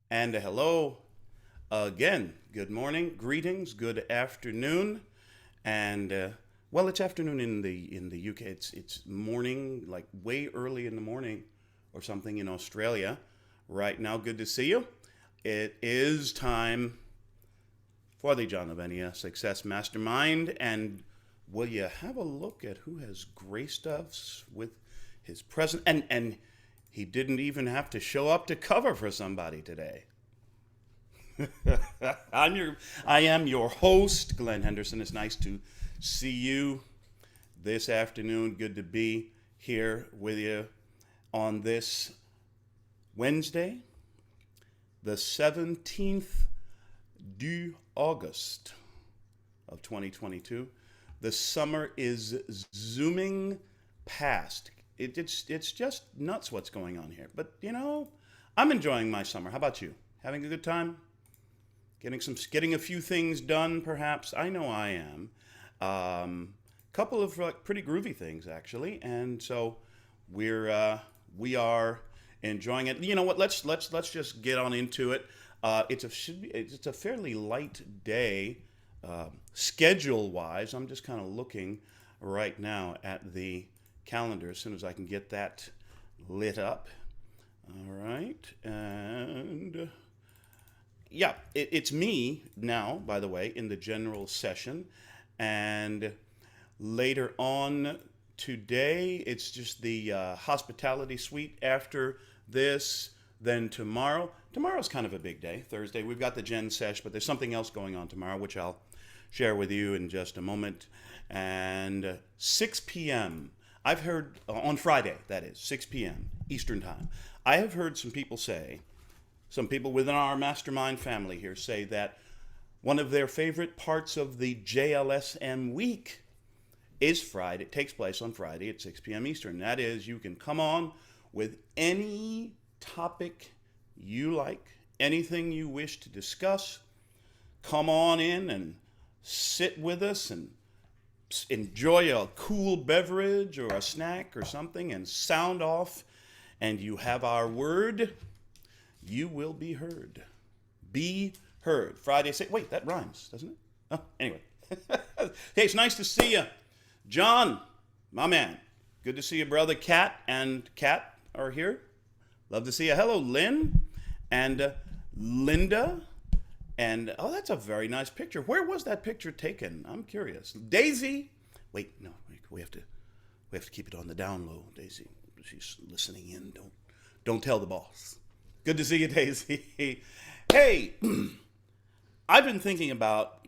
And hello again. Good morning, greetings, good afternoon, and well, it's afternoon in the UK. It's morning, like way early in the morning, or something in Australia right now. Good to see you. It is time for the John Lavenia Success Mastermind, and will you have a look at who has graced us with his presence? And he didn't even have to show up to cover for somebody today. I am your host, Glen Henderson. It's nice to see you this afternoon. Good to be here with you on this Wednesday, the 17th du August of 2022. The summer is zooming past. It's just nuts what's going on here. But I'm enjoying my summer. How about you? Having a good time? Getting a few things done, perhaps. I know I am. Couple of pretty groovy things actually, and so we are enjoying it. You know what? Let's just get on into it. It's a fairly light day, schedule wise. I'm just kind of looking right now at the calendar as soon as I can get that lit up. All right, and yeah, it's me now, by the way, in the general session. And later on today, it's just the hospitality suite after this. Then tomorrow. Tomorrow's kind of a big day, Thursday. We've got the Gen Sesh, but there's something else going on tomorrow, which I'll share with you in just a moment. And 6 p.m., I've heard, on Friday, that is, 6 p.m. Eastern Time, I have heard some people within our mastermind family here say that one of their favorite parts of the JLSM week is Friday. It takes place on Friday at 6 p.m. Eastern. That is, you can come on with any topic you like, anything you wish to discuss. Come on in and sit with us and enjoy a cool beverage or a snack or something and sound off. And you have our word. You will be heard. Be heard. Friday, say, wait, that rhymes, doesn't it? Oh, anyway. Hey, it's nice to see you. John, my man. Good to see you, brother. Kat and Kat are here. Love to see you. Hello, Lynn and Linda. And, oh, that's a very nice picture. Where was that picture taken? I'm curious. Daisy. Wait, no, we have to keep it on the down low, Daisy. She's listening in. Don't tell the boss. Good to see you, Daisy. Hey, I've been thinking about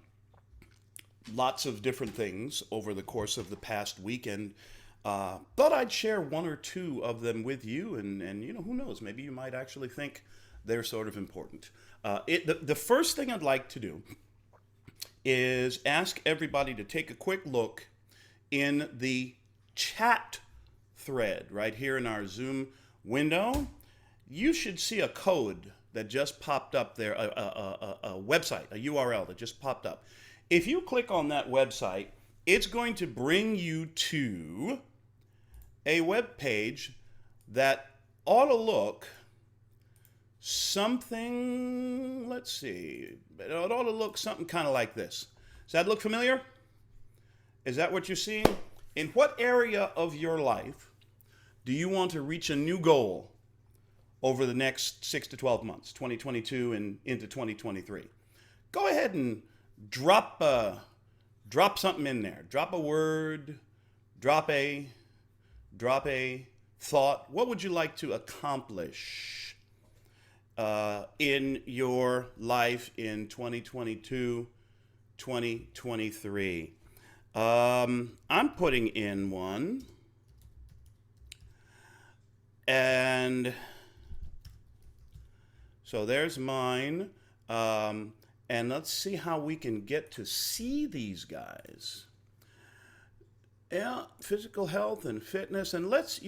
lots of different things over the course of the past weekend. Thought I'd share one or two of them with you, and who knows, maybe you might actually think they're sort of important. The first thing I'd like to do is ask everybody to take a quick look in the chat thread right here in our Zoom window. You should see a code that just popped up there, a website, a URL that just popped up. If you click on that website, it's going to bring you to a web page that ought to look something, let's see, it ought to look something kind of like this. Does that look familiar? Is that what you're seeing? In what area of your life do you want to reach a new goal over the next 6 to 12 months, 2022 and into 2023? Go ahead and drop something in there. Drop a word, drop a thought. What would you like to accomplish in your life in 2022, 2023? I'm putting in one, and so there's mine. And let's see how we can get to see these guys. Yeah, physical health and fitness. And let's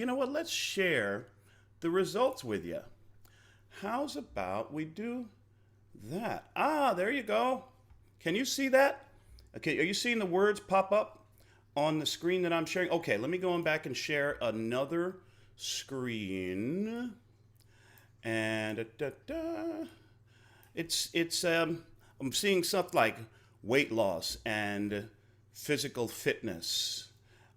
share the results with you. How's about we do that? Ah, there you go. Can you see that? Okay, are you seeing the words pop up on the screen that I'm sharing? Okay, let me go on back and share another screen. And I'm seeing stuff like weight loss and physical fitness,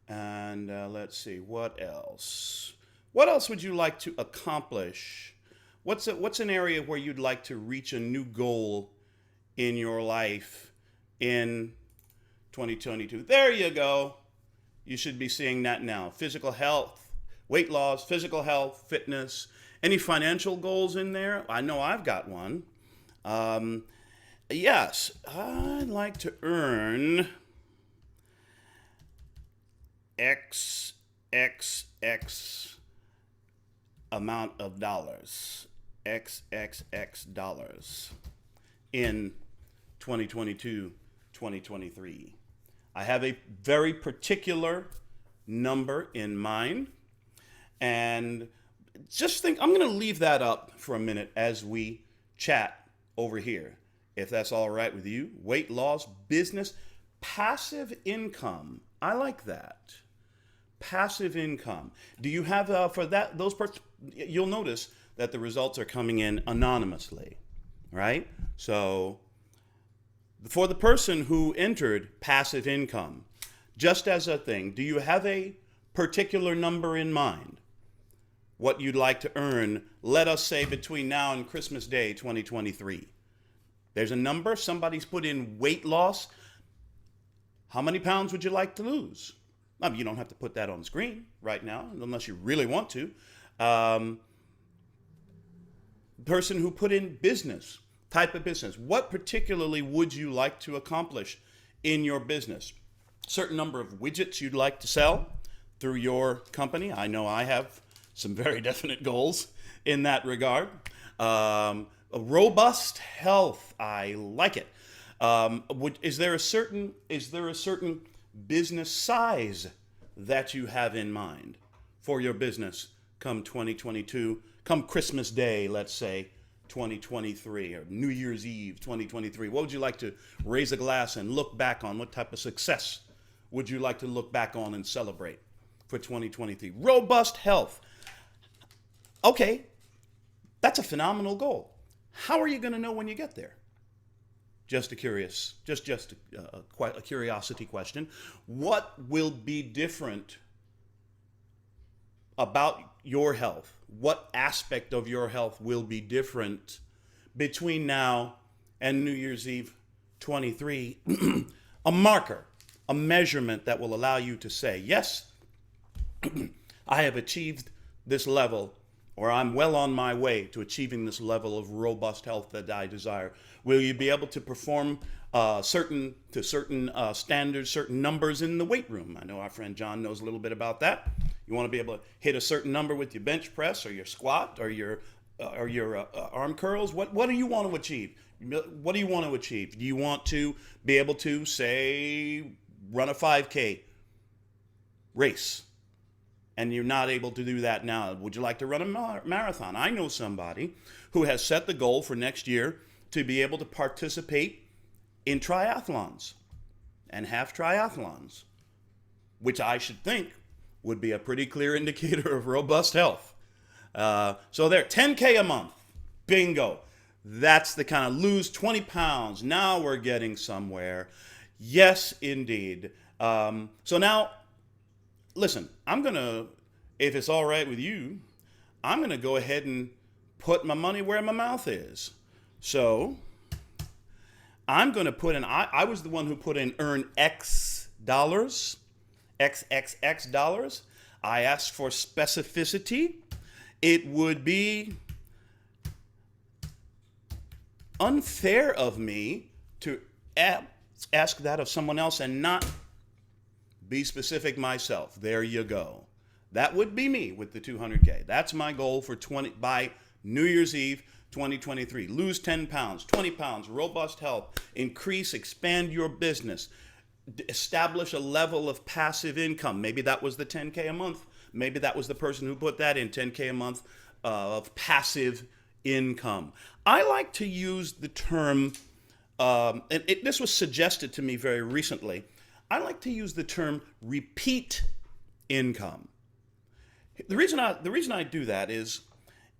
and let's see what else. What else would you like to accomplish? What's an area where you'd like to reach a new goal in your life in 2022? There you go. You should be seeing that now. Physical health, weight loss, physical health, fitness. Any financial goals in there? I know I've got one. Yes, I'd like to earn XXX amount of dollars. XXX dollars in 2022, 2023. I have a very particular number in mind, and just think, I'm going to leave that up for a minute as we chat over here, if that's all right with you. Weight loss, business, passive income. I like that. Passive income. Do you have for that those parts? You'll notice that the results are coming in anonymously, right? So for the person who entered passive income, just as a thing, do you have a particular number in mind? What you'd like to earn, let us say, between now and Christmas Day 2023. There's a number, somebody's put in weight loss. How many pounds would you like to lose? I mean, you don't have to put that on the screen right now, unless you really want to. Person who put in business, type of business. What particularly would you like to accomplish in your business? Certain number of widgets you'd like to sell through your company. I know I have some very definite goals in that regard. A robust health, I like it. Is there a certain business size that you have in mind for your business come 2022, come Christmas Day, let's say 2023, or New Year's Eve 2023? What would you like to raise a glass and look back on? What type of success would you like to look back on and celebrate for 2023? Robust health. Okay, that's a phenomenal goal. How are you going to know when you get there? Just a curiosity question. What will be different about your health? What aspect of your health will be different between now and New Year's Eve 23? A marker, a measurement that will allow you to say, yes, I have achieved this level, or I'm well on my way to achieving this level of robust health that I desire. Will you be able to perform certain standards, certain numbers in the weight room? I know our friend John knows a little bit about that. You want to be able to hit a certain number with your bench press or your squat or your arm curls. What do you want to achieve? What do you want to achieve? Do you want to be able to, say, run a 5K race? And you're not able to do that now. Would you like to run a marathon? I know somebody who has set the goal for next year to be able to participate in triathlons and half triathlons, which I should think would be a pretty clear indicator of robust health. So there, 10K a month, bingo. That's the kind of lose 20 pounds. Now we're getting somewhere. Yes, indeed. So now, listen, if it's all right with you, I'm going to go ahead and put my money where my mouth is. So I'm going to put in, I was the one who put in earn X dollars, XXX dollars. I asked for specificity. It would be unfair of me to ask that of someone else and not be specific myself. There you go. That would be me with the 200K. That's my goal for by New Year's Eve 2023. Lose 10 pounds, 20 pounds, robust health, increase, expand your business, establish a level of passive income. Maybe that was the 10K a month. Maybe that was the person who put that in, 10K a month of passive income. I like to use the term, this was suggested to me very recently. I like to use the term repeat income. The reason I do that is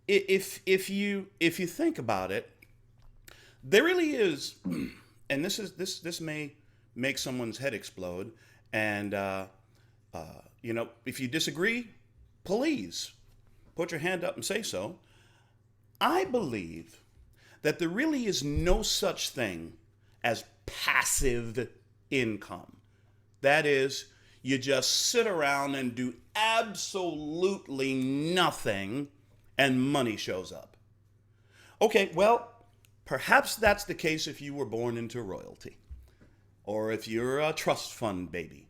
if you think about it, There really is, and this may make someone's head explode. And if you disagree, please put your hand up and say so. I believe that there really is no such thing as passive income. That is, you just sit around and do absolutely nothing and money shows up. Okay, well, perhaps that's the case if you were born into royalty, or if you're a trust fund baby.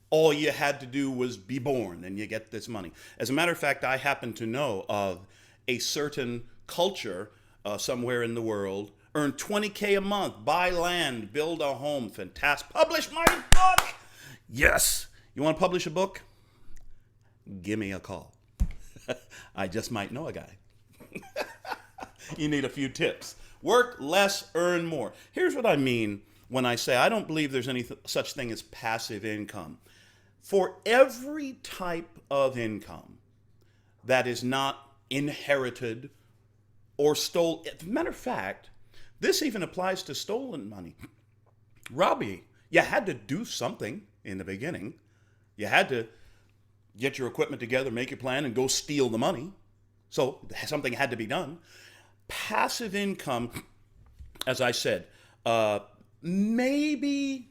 All you had to do was be born and you get this money. As a matter of fact, I happen to know of a certain culture somewhere in the world, earn $20K a month, buy land, build a home, fantastic. Publish my book! Yes! You want to publish a book? Give me a call. I just might know a guy. You need a few tips. Work less, earn more. Here's what I mean when I say I don't believe there's any such thing as passive income. For every type of income that is not inherited or stolen, as a matter of fact, this even applies to stolen money. Robbery, you had to do something in the beginning. You had to get your equipment together, make your plan, and go steal the money. So something had to be done. Passive income, as I said, maybe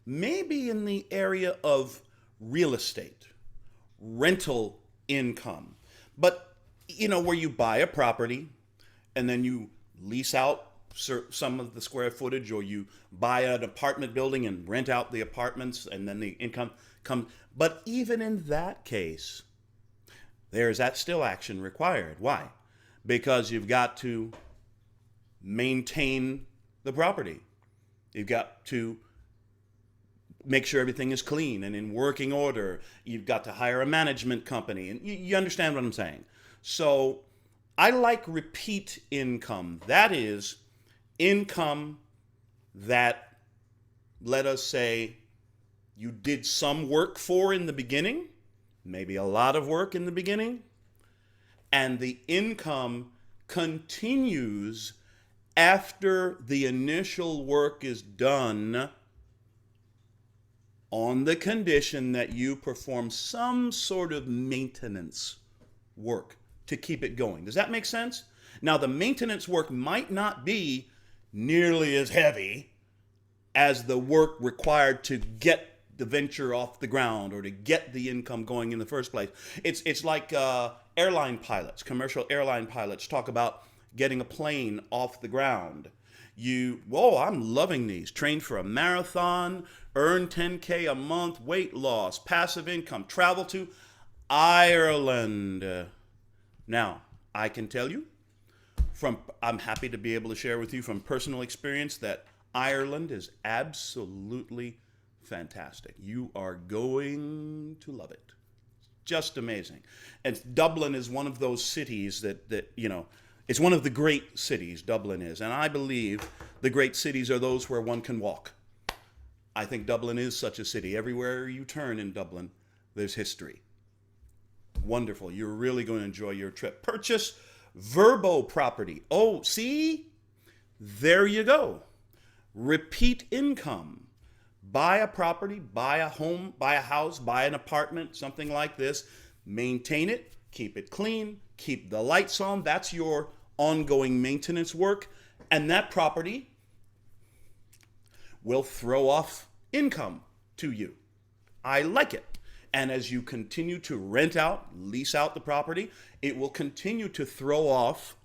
in the area of real estate, rental income. But, where you buy a property and then you lease out some of the square footage, or you buy an apartment building and rent out the apartments, and then the income comes. But even in that case, there's that still action required. Why? Because you've got to maintain the property. You've got to make sure everything is clean and in working order. You've got to hire a management company. And you understand what I'm saying. So I like repeat income. That is income that, let us say, you did some work for in the beginning, maybe a lot of work in the beginning, and the income continues after the initial work is done, on the condition that you perform some sort of maintenance work to keep it going. Does that make sense? Now, the maintenance work might not be nearly as heavy as the work required to get the venture off the ground or to get the income going in the first place. It's like airline pilots, commercial airline pilots talk about getting a plane off the ground. I'm loving these. Train for a marathon, earn $10K a month, weight loss, passive income, travel to Ireland. Now, I can tell you, I'm happy to be able to share with you from personal experience that Ireland is absolutely fantastic. You are going to love it. Just amazing. And Dublin is one of those cities that it's one of the great cities, Dublin is. And I believe the great cities are those where one can walk. I think Dublin is such a city. Everywhere you turn in Dublin, there's history. Wonderful. You're really going to enjoy your trip. Purchase Verbo property. Oh, see? There you go. Repeat income. Buy a property, buy a home, buy a house, buy an apartment, something like this. Maintain it, keep it clean, keep the lights on. That's your ongoing maintenance work. And that property will throw off income to you. I like it. And as you continue to rent out, lease out the property, it will continue to throw off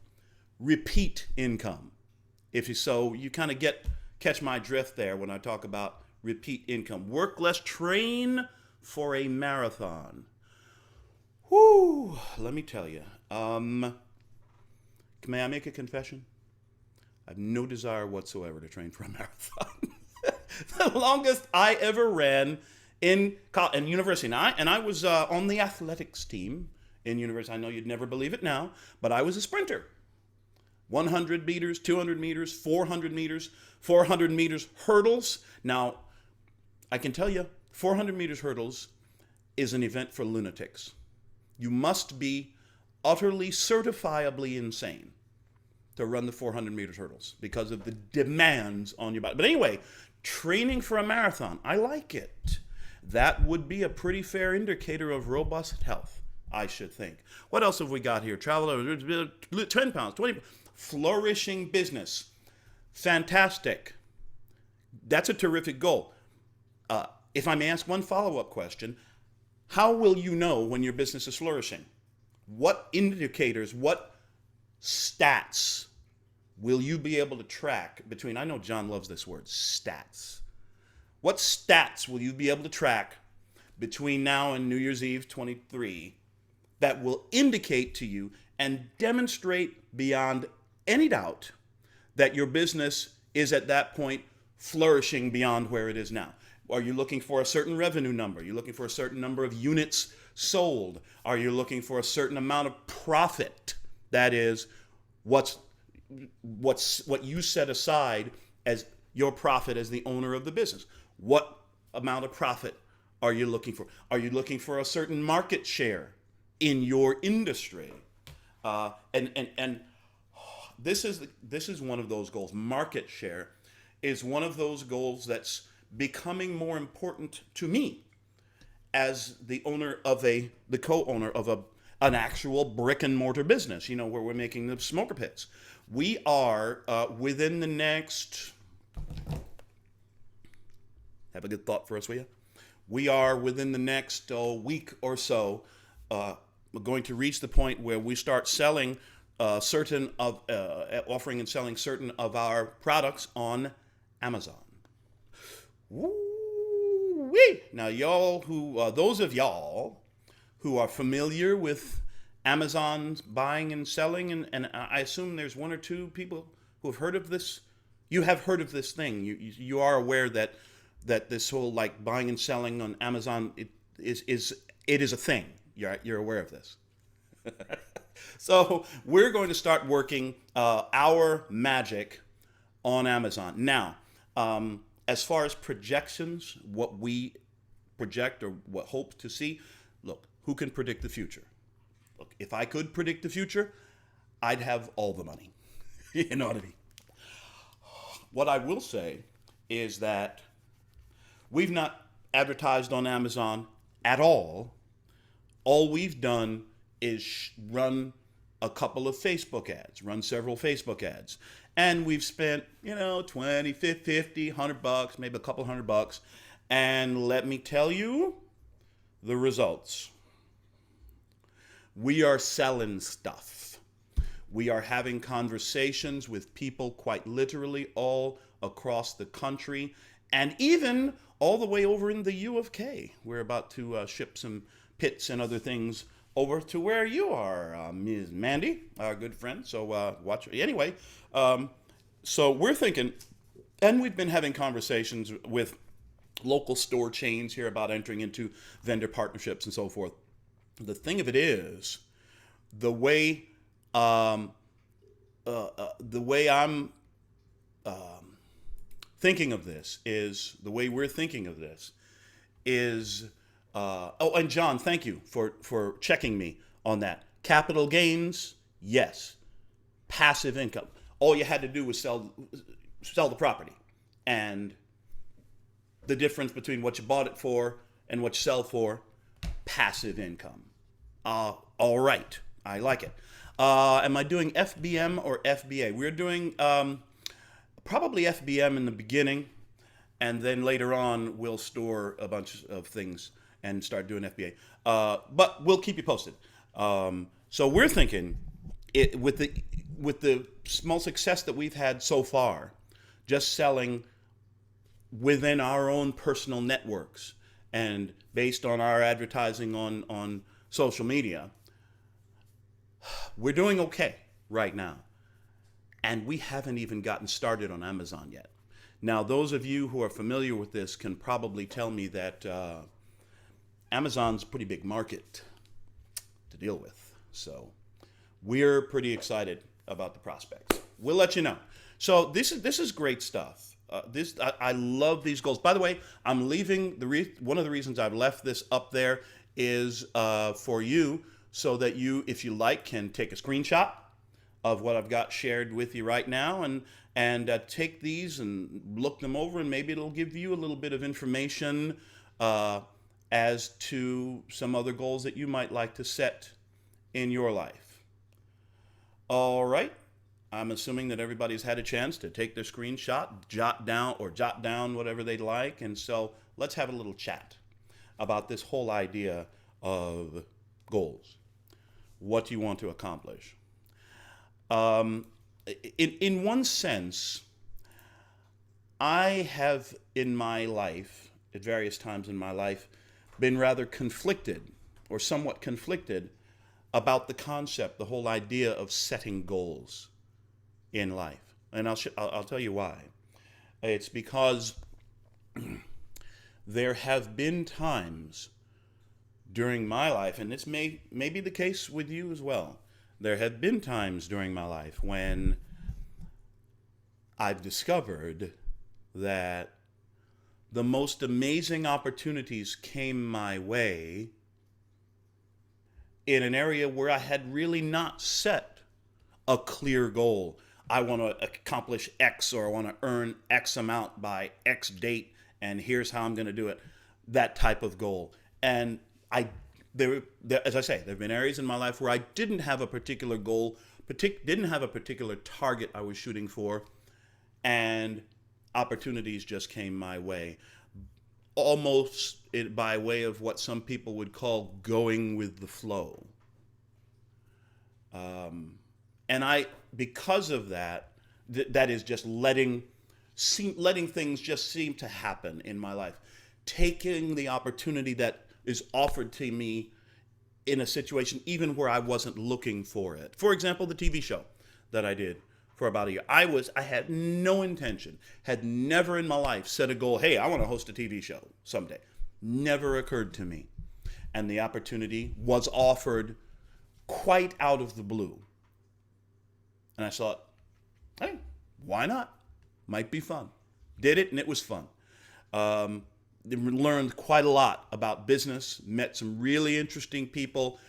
repeat income. You kind of catch my drift there when I talk about repeat income. Work less, train for a marathon. Whoo, let me tell you. May I make a confession? I have no desire whatsoever to train for a marathon. The longest I ever ran in university. And I was on the athletics team in university. I know you'd never believe it now, but I was a sprinter. 100 meters, 200 meters, 400 meters, 400 meters hurdles. Now, I can tell you, 400 meters hurdles is an event for lunatics. You must be utterly certifiably insane to run the 400 meters hurdles because of the demands on your body. But anyway, training for a marathon, I like it. That would be a pretty fair indicator of robust health, I should think. What else have we got here? Travel 10 pounds, 20, flourishing business. Fantastic. That's a terrific goal. If I may ask one follow-up question, how will you know when your business is flourishing? What indicators, what stats will you be able to track between, I know John loves this word, stats. What stats will you be able to track between now and New Year's Eve 23 that will indicate to you and demonstrate beyond any doubt that your business is at that point flourishing beyond where it is now? Are you looking for a certain revenue number? Are you looking for a certain number of units sold? Are you looking for a certain amount of profit? That is, what you set aside as your profit as the owner of the business. What amount of profit are you looking for? Are you looking for a certain market share in your industry? And this is one of those goals. Market share is one of those goals that's becoming more important to me as the owner of the co-owner of an actual brick and mortar business, where we're making the smoker pits. We are within the next, have a good thought for us, will you? We are within the next week or so going to reach the point where we start selling offering and selling certain of our products on Amazon. Woo-wee. Now, those of y'all who are familiar with Amazon's buying and selling, and I assume there's one or two people who have heard of this. You have heard of this thing. You are aware that this whole like buying and selling on Amazon it is a thing. You're aware of this. So we're going to start working our magic on Amazon now. As far as projections, what we project or what hope to see, look, who can predict the future? Look, if I could predict the future, I'd have all the money. You know what I mean? What I will say is that we've not advertised on Amazon at all. All we've done is run a couple of Facebook ads, run several Facebook ads. And we've spent, $20, $50, $100, maybe a couple $100. And let me tell you the results. We are selling stuff. We are having conversations with people quite literally all across the country and even all the way over in the U of K. We're about to ship some pits and other things over to where you are, Ms. Mandy, our good friend. So watch. Anyway, so we're thinking, and we've been having conversations with local store chains here about entering into vendor partnerships and so forth. The thing of it is, the way I'm thinking of this is, the way we're thinking of this is, and John, thank you for checking me on that. Capital gains, yes. Passive income. All you had to do was sell the property. And the difference between what you bought it for and what you sell for, passive income. All right. I like it. Am I doing FBM or FBA? We're doing probably FBM in the beginning, and then later on we'll store a bunch of things and start doing FBA. But we'll keep you posted. So we're thinking with the small success that we've had so far, just selling within our own personal networks and based on our advertising on social media, we're doing okay right now. And we haven't even gotten started on Amazon yet. Now, those of you who are familiar with this can probably tell me that Amazon's a pretty big market to deal with. So we're pretty excited about the prospects. We'll let you know. So this is great stuff. I love these goals. By the way, I'm leaving one of the reasons I've left this up there is for you, so that you, if you like, can take a screenshot of what I've got shared with you right now, and take these and look them over, and maybe it'll give you a little bit of information as to some other goals that you might like to set in your life. All right. I'm assuming that everybody's had a chance to take their screenshot, jot down whatever they'd like. And so let's have a little chat about this whole idea of goals. What do you want to accomplish? In one sense, I have in my life, at various times in my life, been rather conflicted or somewhat conflicted about the concept, the whole idea of setting goals in life. And I'll tell you why. It's because there have been times during my life, and this may be the case with you as well. There have been times during my life when I've discovered that the most amazing opportunities came my way in an area where I had really not set a clear goal. I want to accomplish X, or I want to earn X amount by X date, and here's how I'm going to do it. That type of goal. And as I say, there have been areas in my life where I didn't have a particular goal, didn't have a particular target I was shooting for, and opportunities just came my way. Almost by way of what some people would call going with the flow. And because of that, that is just letting things just seem to happen in my life. Taking the opportunity that is offered to me in a situation even where I wasn't looking for it. For example, the TV show that I did for about a year. I had no intention, had never in my life set a goal, hey, I want to host a TV show someday. Never occurred to me. And the opportunity was offered quite out of the blue. And I thought, hey, why not? Might be fun. Did it, and it was fun. Learned quite a lot about business, met some really interesting people,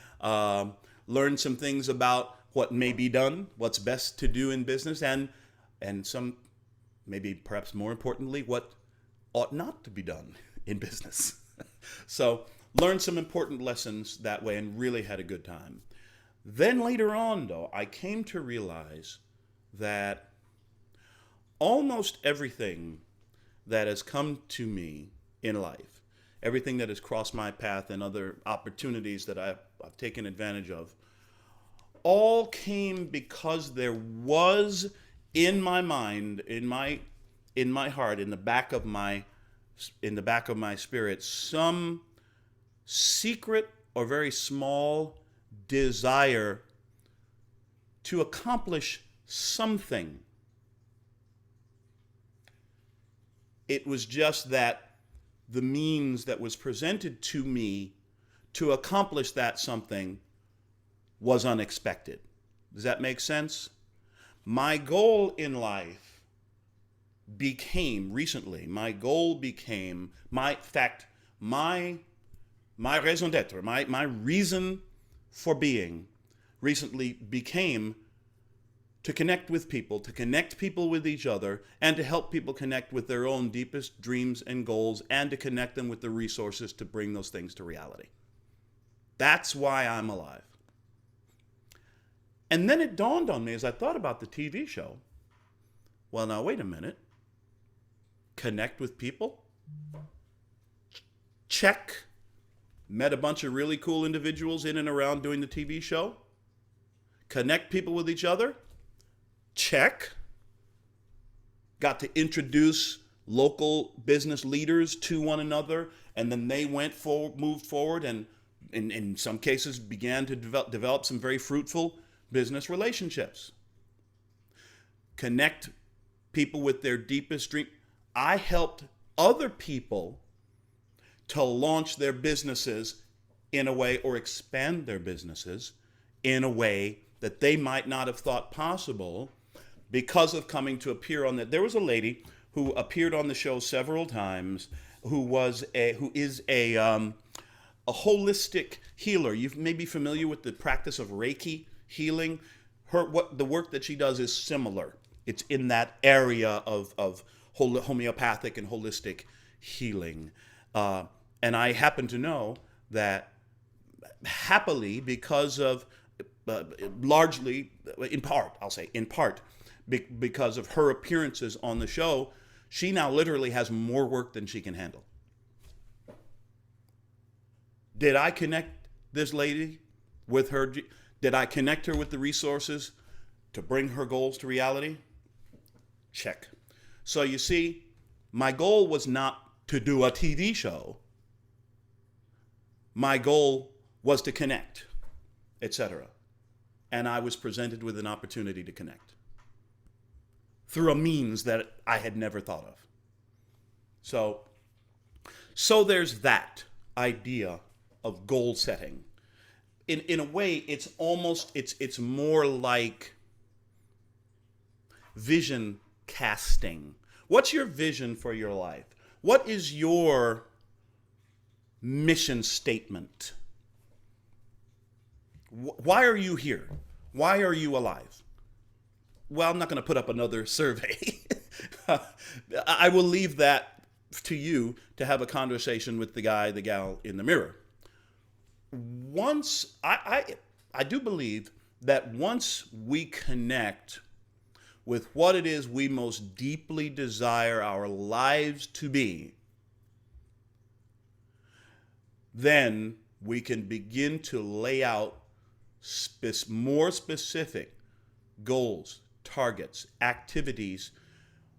learned some things about what may be done, what's best to do in business, and some, maybe perhaps more importantly, what ought not to be done in business. So learned some important lessons that way and really had a good time. Then later on, though, I came to realize that almost everything that has come to me in life, everything that has crossed my path and other opportunities that I've taken advantage of, all came because there was in my mind, in my heart, in the back of my spirit, some secret or very small desire to accomplish something. It was just that the means that was presented to me to accomplish that something was unexpected. Does that make sense? My goal in life became recently, my raison d'etre, my reason for being recently became to connect with people, to connect people with each other, and to help people connect with their own deepest dreams and goals, and to connect them with the resources to bring those things to reality. That's why I'm alive. And then it dawned on me as I thought about the TV show, well, now wait a minute. Connect with people? Check. Met a bunch of really cool individuals in and around doing the TV show. Connect people with each other? Check. Got to introduce local business leaders to one another, and then they moved forward, and in some cases began to develop some very fruitful business relationships. Connect people with their deepest dream. I helped other people to launch their businesses in a way, or expand their businesses in a way that they might not have thought possible because of coming to appear on that. There was a lady who appeared on the show several times who is a holistic healer. You may be familiar with the practice of Reiki healing. what the work that she does is similar. It's in that area of homeopathic and holistic healing. And I happen to know that happily, because of largely, in part, I'll say, in part, because of her appearances on the show, she now literally has more work than she can handle. Did I connect this lady with her? Did I connect her with the resources to bring her goals to reality? Check. So you see, my goal was not to do a TV show. My goal was to connect, etc. And I was presented with an opportunity to connect through a means that I had never thought of. So there's that idea of goal setting. In a way, it's more like vision casting. What's your vision for your life? What is your mission statement? Why are you here? Why are you alive? Well, I'm not going to put up another survey. I will leave that to you to have a conversation with the guy, the gal in the mirror. I do believe that once we connect with what it is we most deeply desire our lives to be, then we can begin to lay out more specific goals, targets, activities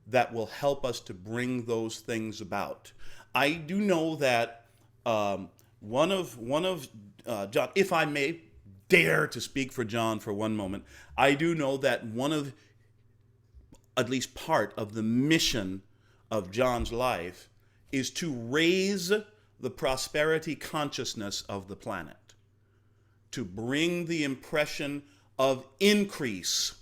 that will help us to bring those things about. I do know that one of John, if I may dare to speak for John for one moment, I do know that one of, at least part of the mission of John's life is to raise the prosperity consciousness of the planet, to bring the impression of increase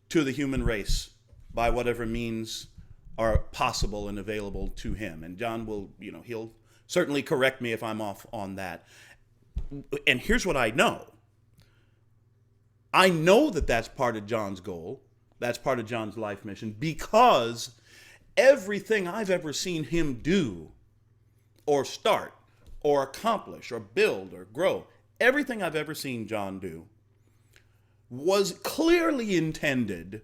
to the human race by whatever means are possible and available to him. And John will, he'll certainly correct me if I'm off on that. And here's what I know. I know that that's part of John's goal. That's part of John's life mission, because everything I've ever seen him do or start or accomplish or build or grow, everything I've ever seen John do was clearly intended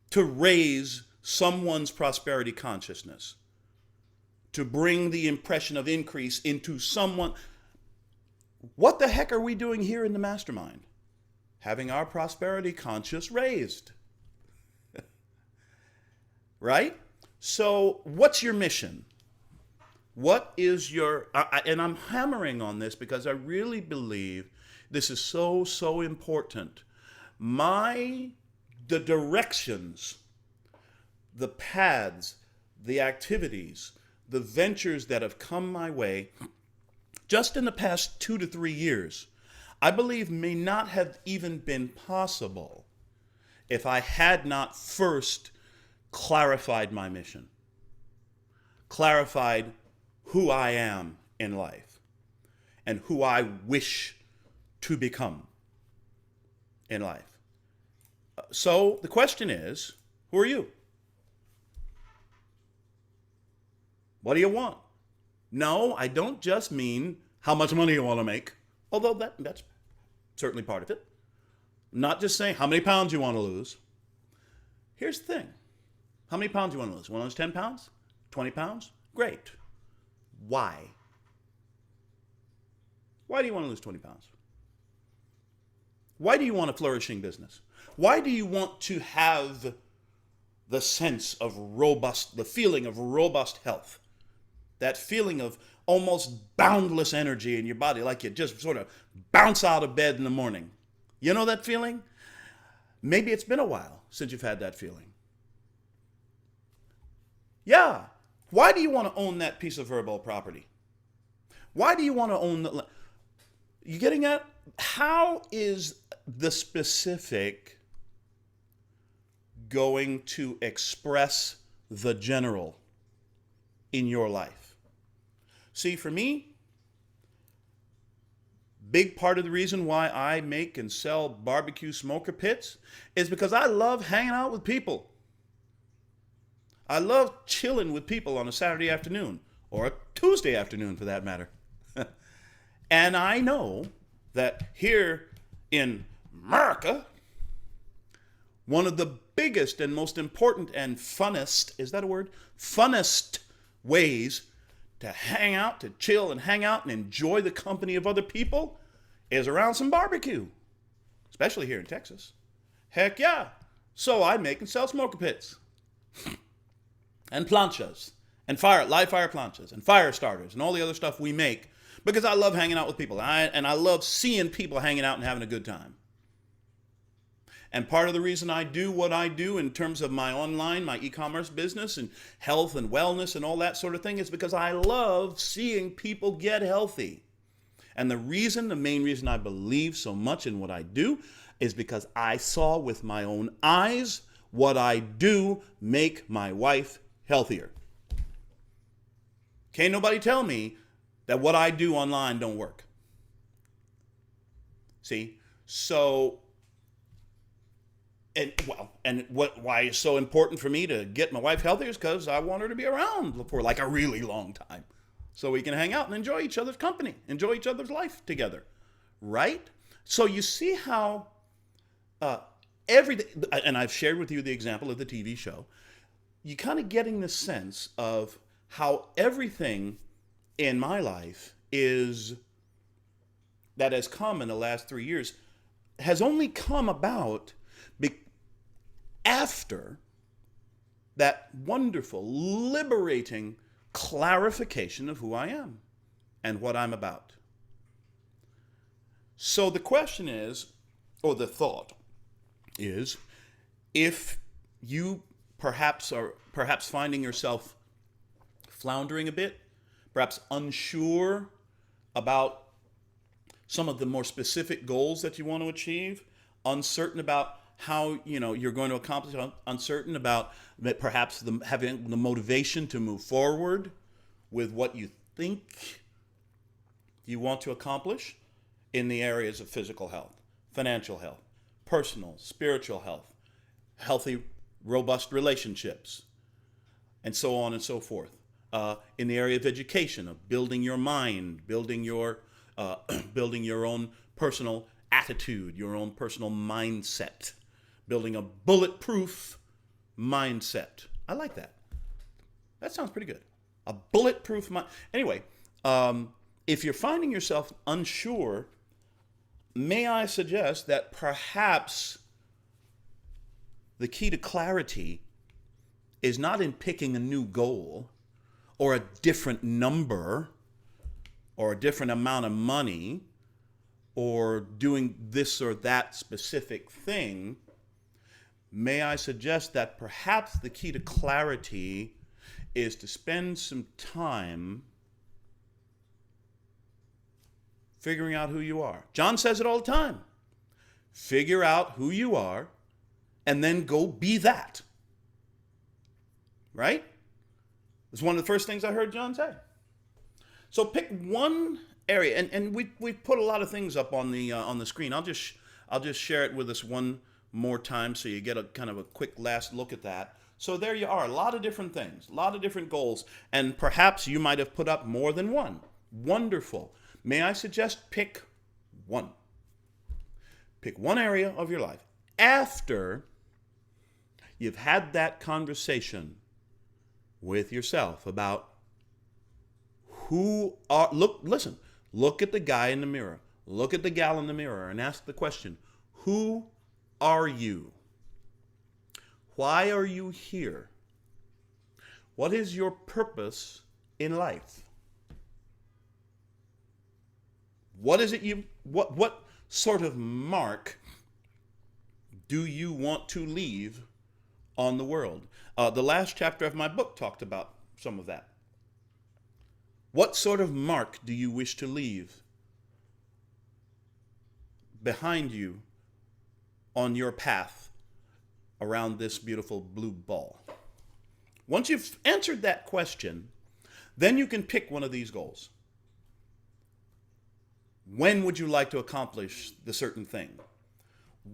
to raise someone's prosperity consciousness, to bring the impression of increase into someone. What the heck are we doing here in the mastermind? Having our prosperity conscious raised. Right? So what's your mission? What is your, and I'm hammering on this because I really believe this is so, so important. The directions, the paths, the activities, the ventures that have come my way just in the past 2 to 3 years, I believe may not have even been possible if I had not first clarified my mission, clarified who I am in life and who I wish to become in life. So the question is, who are you? What do you want? No, I don't just mean how much money you want to make, although that's certainly part of it. I'm not just saying how many pounds you want to lose. Here's the thing. How many pounds you want to lose? You want to lose 10 pounds? 20 pounds? Great. Why? Why do you want to lose 20 pounds? Why do you want a flourishing business? Why do you want to have the sense of the feeling of robust health? That feeling of almost boundless energy in your body, like you just sort of bounce out of bed in the morning. You know that feeling? Maybe it's been a while since you've had that feeling. Yeah. Why do you want to own that piece of verbal property? Why do you want to own the... You getting at? How is the specific going to express the general in your life? See, for me, big part of the reason why I make and sell barbecue smoker pits is because I love hanging out with people. I love chilling with people on a Saturday afternoon, or a Tuesday afternoon for that matter. And I know that here in America, one of the biggest and most important and funnest, is that a word? Funnest ways to hang out, to chill and hang out and enjoy the company of other people is around some barbecue, especially here in Texas. Heck yeah. So I make and sell smoker pits and planchas and live fire planchas and fire starters and all the other stuff we make because I love hanging out with people. And I love seeing people hanging out and having a good time. And part of the reason I do what I do in terms of my online, my e-commerce business and health and wellness and all that sort of thing is because I love seeing people get healthy. And the main reason I believe so much in what I do is because I saw with my own eyes what I do make my wife healthier. Can't nobody tell me that what I do online don't work. See? So, why it's so important for me to get my wife healthier is because I want her to be around for like a really long time. So we can hang out and enjoy each other's company, enjoy each other's life together, right? So you see how everything, and I've shared with you the example of the TV show, you kind of getting the sense of how everything in my life that has come in the last 3 years has only come about after that wonderful, liberating clarification of who I am and what I'm about. So the question is, or the thought is, if you perhaps finding yourself floundering a bit, perhaps unsure about some of the more specific goals that you want to achieve, uncertain about how you're going to accomplish, uncertain about that perhaps having the motivation to move forward with what you think you want to accomplish in the areas of physical health, financial health, personal, spiritual health, healthy, robust relationships, and so on and so forth. In the area of education, of building your mind, building your own personal attitude, your own personal mindset, building a bulletproof mindset. I like that. That sounds pretty good. A bulletproof mind. Anyway, if you're finding yourself unsure, may I suggest that perhaps the key to clarity is not in picking a new goal or a different number or a different amount of money or doing this or that specific thing. May I suggest that perhaps the key to clarity is to spend some time figuring out who you are. John says it all the time. Figure out who you are and then go be that. Right? It's one of the first things I heard John say. So pick one area, and we put a lot of things up on the screen. I'll just share it with us one more time so you get a kind of a quick last look at that. So there you are, a lot of different things, a lot of different goals, and perhaps you might have put up more than one. Wonderful. May I suggest pick one. Pick one area of your life. After you've had that conversation with yourself about look at the guy in the mirror, look at the gal in the mirror and ask the question, who are you? Why are you here? What is your purpose in life? What is it what sort of mark do you want to leave on the world? The last chapter of my book talked about some of that. What sort of mark do you wish to leave behind you on your path around this beautiful blue ball? Once you've answered that question, then you can pick one of these goals. When would you like to accomplish the certain thing?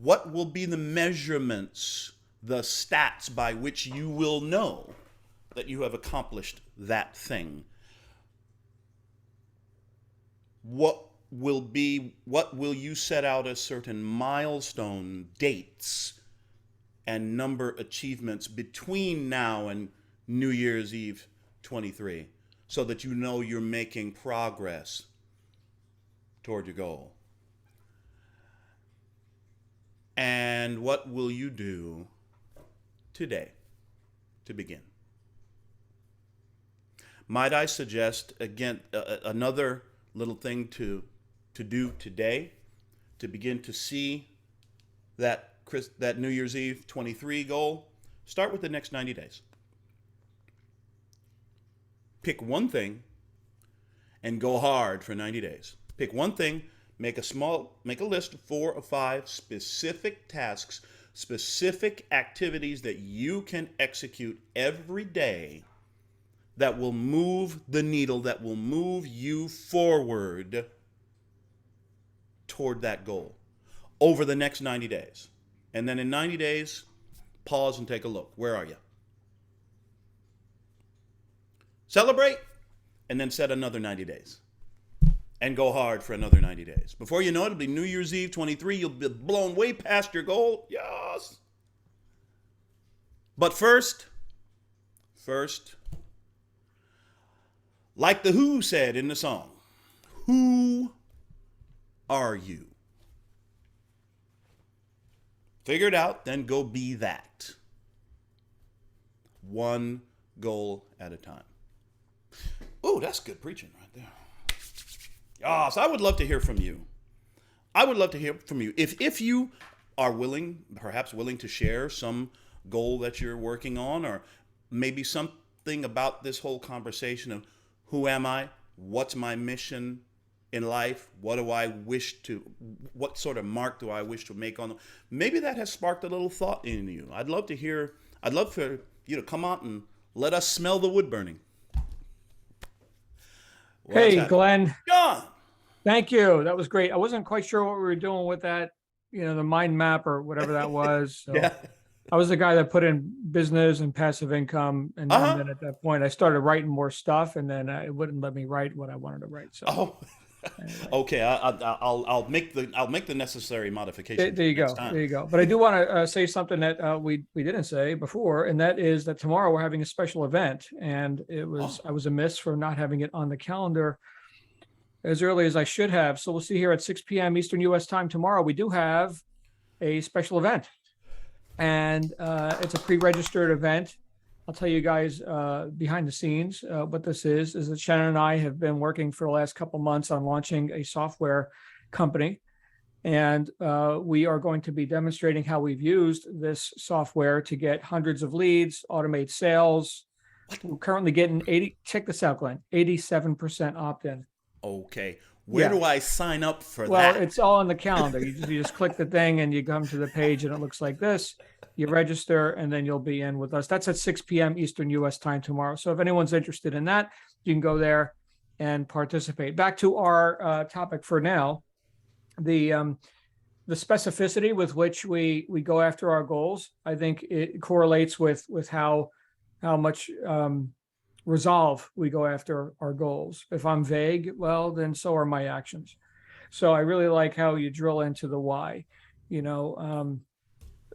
What will be the measurements, the stats by which you will know that you have accomplished that thing? What will you set out as certain milestone dates and number achievements between now and New Year's Eve 23 so that you know you're making progress toward your goal? And what will you do today to begin? Might I suggest, again, another little thing to do today to begin to see that New Year's Eve 23 goal? Start with the next 90 days. Pick one thing and go hard for 90 days. Pick one thing, make a list of 4 or 5 specific tasks, specific activities that you can execute every day that will move the needle, that will move you forward toward that goal over the next 90 days. And then in 90 days, pause and take a look. Where are you? Celebrate, and then set another 90 days. And go hard for another 90 days. Before you know it, it'll be New Year's Eve 23. You'll be blown way past your goal. Yes. But first, like the Who said in the song, who are you? Figure it out, then go be that. One goal at a time. Oh, that's good preaching right there. Yes, I would love to hear from you. If you are perhaps willing to share some goal that you're working on, or maybe something about this whole conversation of who am I? What's my mission in life? What sort of mark do I wish to make on them? Maybe that has sparked a little thought in you. I'd love for you to come out and let us smell the wood burning. Hey, Glenn. John. Thank you. That was great. I wasn't quite sure what we were doing with that, the mind map or whatever that was. So Yeah. I was the guy that put in business and passive income. And then at that point, I started writing more stuff, and then it wouldn't let me write what I wanted to write. So, anyway. Okay. I'll make the necessary modifications. There you go. There you go. But I do want to say something that we didn't say before, and that is that tomorrow we're having a special event, and I was amiss for not having it on the calendar as early as I should have. So we'll see here at 6 p.m. Eastern U.S. time tomorrow. We do have a special event, and it's a pre-registered event. I'll tell you guys behind the scenes what this is that Shannon and I have been working for the last couple months on launching a software company. And we are going to be demonstrating how we've used this software to get hundreds of leads, automate sales. We're currently getting check this out, Glenn, 87% opt-in. Okay. Where do I sign up for that? Well, it's all on the calendar. You just click the thing and you come to the page and it looks like this. You register and then you'll be in with us. That's at 6 p.m. Eastern U.S. time tomorrow. So if anyone's interested in that, you can go there and participate. Back to our topic for now, the specificity with which we go after our goals. I think it correlates with how much resolve we go after our goals. If I'm vague, well, then so are my actions. So I really like how you drill into the why,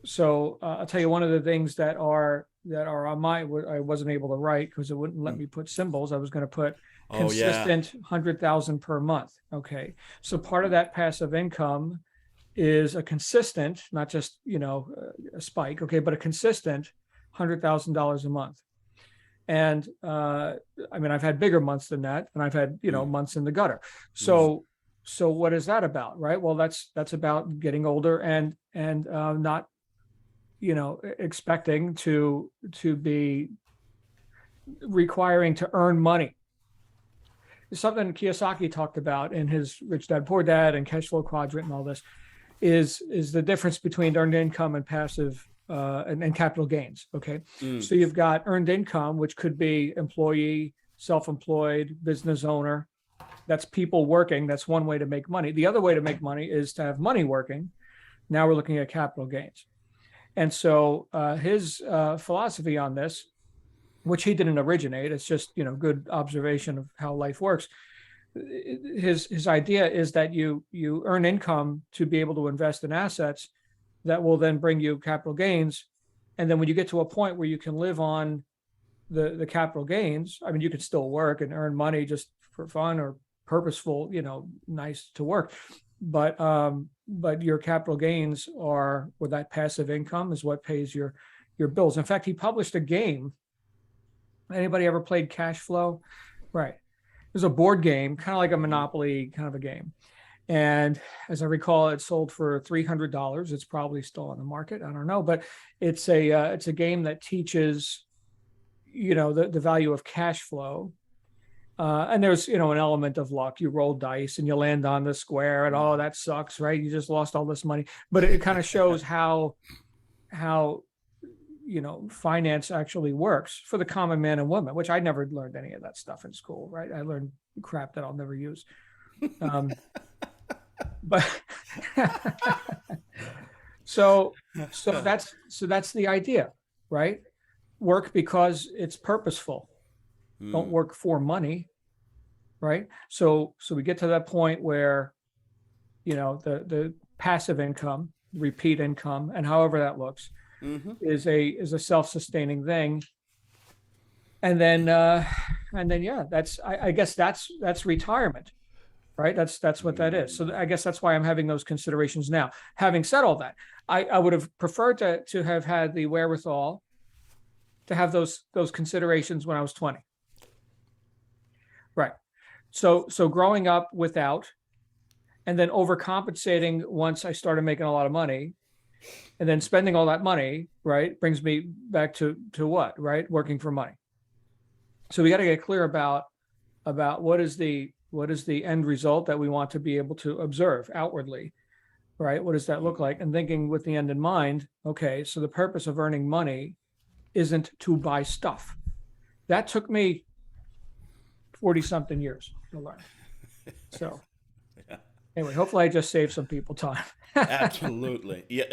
So I'll tell you one of the things that are on I wasn't able to write because it wouldn't let me put symbols. I was going to put consistent 100,000 per month. Okay. So part of that passive income is a consistent, not just, a spike. Okay. But a consistent $100,000 a month. And I've had bigger months than that, and I've had months in the gutter. So what is that about, right? Well, that's about getting older and not expecting to be requiring to earn money. Something Kiyosaki talked about in his Rich Dad Poor Dad and Cash Flow Quadrant and all this is the difference between earned income and passive and capital gains. Okay. So you've got earned income, which could be employee, self-employed, business owner. That's people working. That's one way to make money. The other way to make money is to have money working. Now we're looking at capital gains. And so his philosophy on this, which he didn't originate, it's just, good observation of how life works. His idea is that you earn income to be able to invest in assets that will then bring you capital gains. And then when you get to a point where you can live on the capital gains, I mean, you could still work and earn money just for fun or purposeful, nice to work. But your capital gains are, or that passive income is what pays your bills. In fact, he published a game. Anybody ever played Cash Flow? Right. It was a board game, kind of like a Monopoly kind of a game. And as I recall, it sold for $300. It's probably still on the market. I don't know, but it's a game that teaches, the value of cash flow. And there's, an element of luck. You roll dice and you land on the square and, oh, that sucks, right? You just lost all this money. But it kind of shows how finance actually works for the common man and woman, which I never learned any of that stuff in school, right? I learned crap that I'll never use. But so that's the idea, right? Work because it's purposeful. Don't work for money, right? So we get to that point where, the passive income, repeat income, and however that looks, is a self-sustaining thing. And then I guess that's retirement, right? That's what that is. So I guess that's why I'm having those considerations now. Having said all that, I would have preferred to have had the wherewithal to have those considerations when I was 20. Right. So growing up without, and then overcompensating once I started making a lot of money, and then spending all that money, right, brings me back to what, right? Working for money. So we got to get clear about what is the end result that we want to be able to observe outwardly, right? What does that look like? And thinking with the end in mind, okay, so the purpose of earning money isn't to buy stuff. That took me 40 something years to learn. So anyway, hopefully I just saved some people time. Absolutely. Yeah.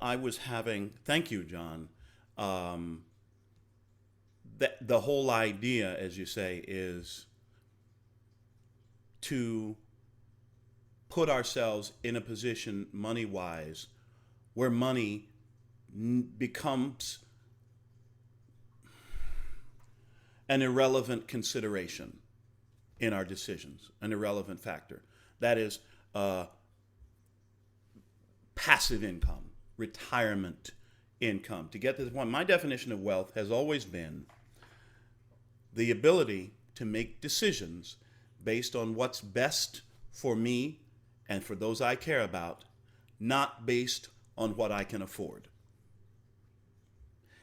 I was having, thank you, John. The whole idea, as you say, is to put ourselves in a position money-wise where money becomes an irrelevant consideration in our decisions, an irrelevant factor. That is passive income, retirement income. To get to this point, my definition of wealth has always been the ability to make decisions based on what's best for me and for those I care about, not based on what I can afford.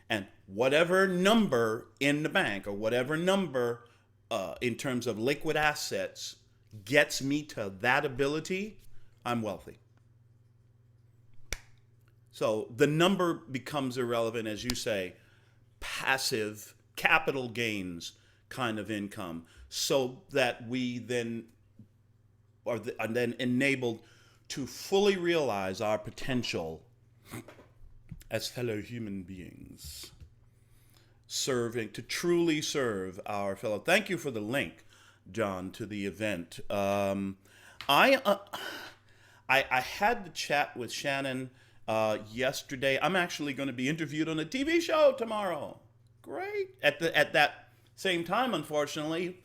And whatever number in the bank or whatever number in terms of liquid assets gets me to that ability, I'm wealthy. So the number becomes irrelevant, as you say, passive capital gains kind of income, so that we then are then enabled to fully realize our potential as fellow human beings, to truly serve our fellow. Thank you for the link, John, to the event. I had the chat with Shannon yesterday. I'm actually going to be interviewed on a TV show tomorrow. Great. At that same time, unfortunately,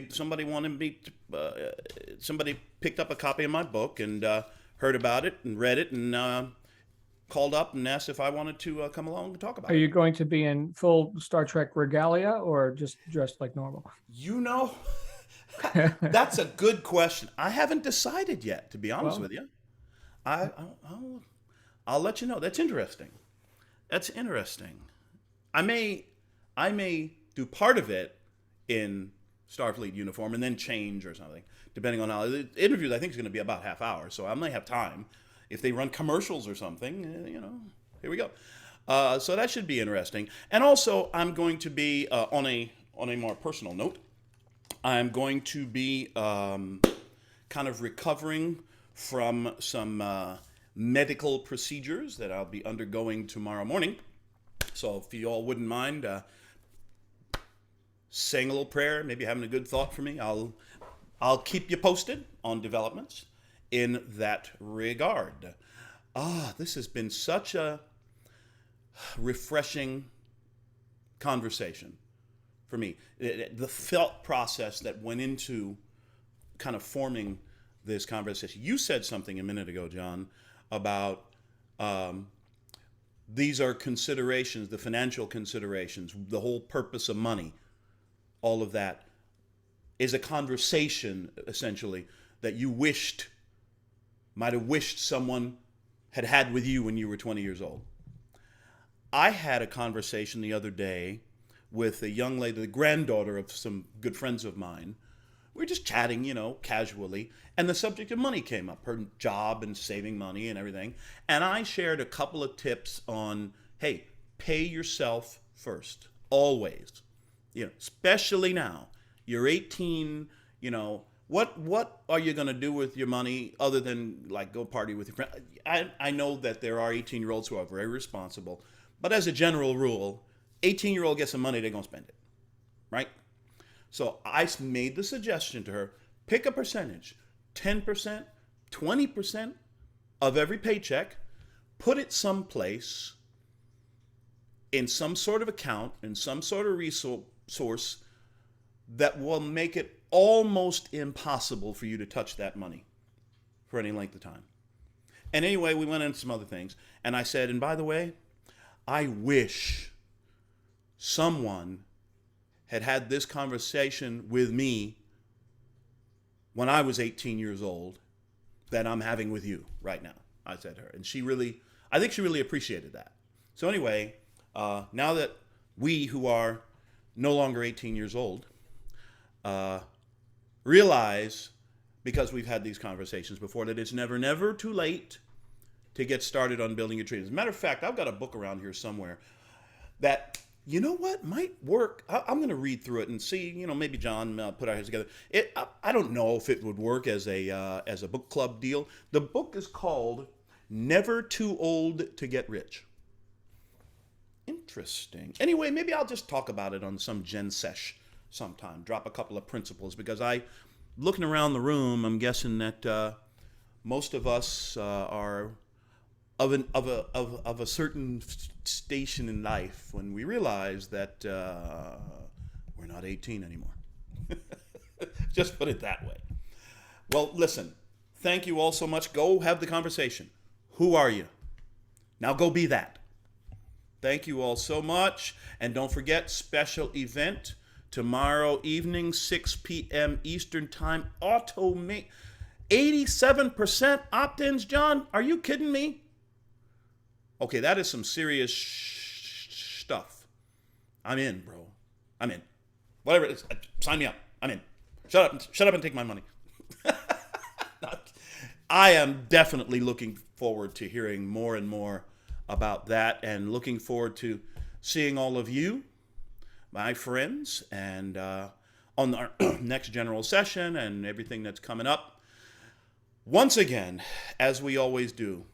somebody picked up a copy of my book and heard about it and read it and called up and asked if I wanted to come along and talk about it. Are you going to be in full Star Trek regalia or just dressed like normal? That's a good question. I haven't decided yet, to be honest with you. I'll let you know. That's interesting. I may do part of it in Starfleet uniform and then change or something, depending on how the interview. I think is going to be about half hour, so I may have time. If they run commercials or something, here we go. So that should be interesting. And also, I'm going to be on a more personal note. I'm going to be kind of recovering from some medical procedures that I'll be undergoing tomorrow morning. So if you all wouldn't mind saying a little prayer, maybe having a good thought for me, I'll keep you posted on developments in that regard. This has been such a refreshing conversation for me. The thought process that went into kind of forming this conversation. You said something a minute ago, John, about these are considerations, the financial considerations, the whole purpose of money, all of that is a conversation, essentially, that you might have wished someone had with you when you were 20 years old. I had a conversation the other day with a young lady, the granddaughter of some good friends of mine. We were just chatting, casually, and the subject of money came up, her job and saving money and everything. And I shared a couple of tips on, hey, pay yourself first, always. Especially now. You're 18, what are you going to do with your money other than like go party with your friends? I know that there are 18-year-olds who are very responsible, but as a general rule, 18-year-old gets some money, they're going to spend it, right? So I made the suggestion to her, pick a percentage, 10%, 20% of every paycheck, put it someplace in some sort of account, in some sort of resource that will make it almost impossible for you to touch that money for any length of time. And anyway, we went into some other things. And I said, and by the way, I wish someone had this conversation with me when I was 18 years old that I'm having with you right now, I said to her. And I think she really appreciated that. So anyway, now that we who are no longer 18 years old realize, because we've had these conversations before, that it's never too late to get started on building your dreams. As a matter of fact, I've got a book around here somewhere that, might work. I'm going to read through it and see, maybe John put our heads together. I don't know if it would work as a book club deal. The book is called Never Too Old to Get Rich. Interesting. Anyway, maybe I'll just talk about it on some Gen Sesh sometime. Drop a couple of principles, because looking around the room, I'm guessing that most of us are of a certain station in life when we realize that we're not 18 anymore. Just put it that way. Well, listen, thank you all so much. Go have the conversation. Who are you? Now go be that. Thank you all so much. And don't forget, special event tomorrow evening, 6 p.m. Eastern Time. 87% opt-ins, John? Are you kidding me? Okay, that is some serious stuff. I'm in, bro. I'm in. Whatever it is, sign me up. I'm in. Shut up and take my money. I am definitely looking forward to hearing more and more about that, and looking forward to seeing all of you, my friends, and on our next general session and everything that's coming up. Once again, as we always do,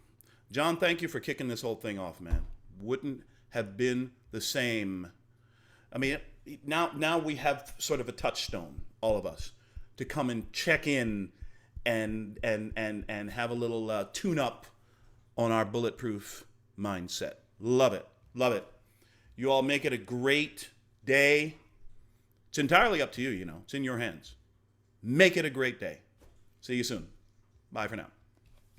John, thank you for kicking this whole thing off, man. Wouldn't have been the same. I mean, now we have sort of a touchstone, all of us, to come and check in and have a little tune-up on our bulletproof mindset. Love it. Love it. You all make it a great day. It's entirely up to you, It's in your hands. Make it a great day. See you soon. Bye for now.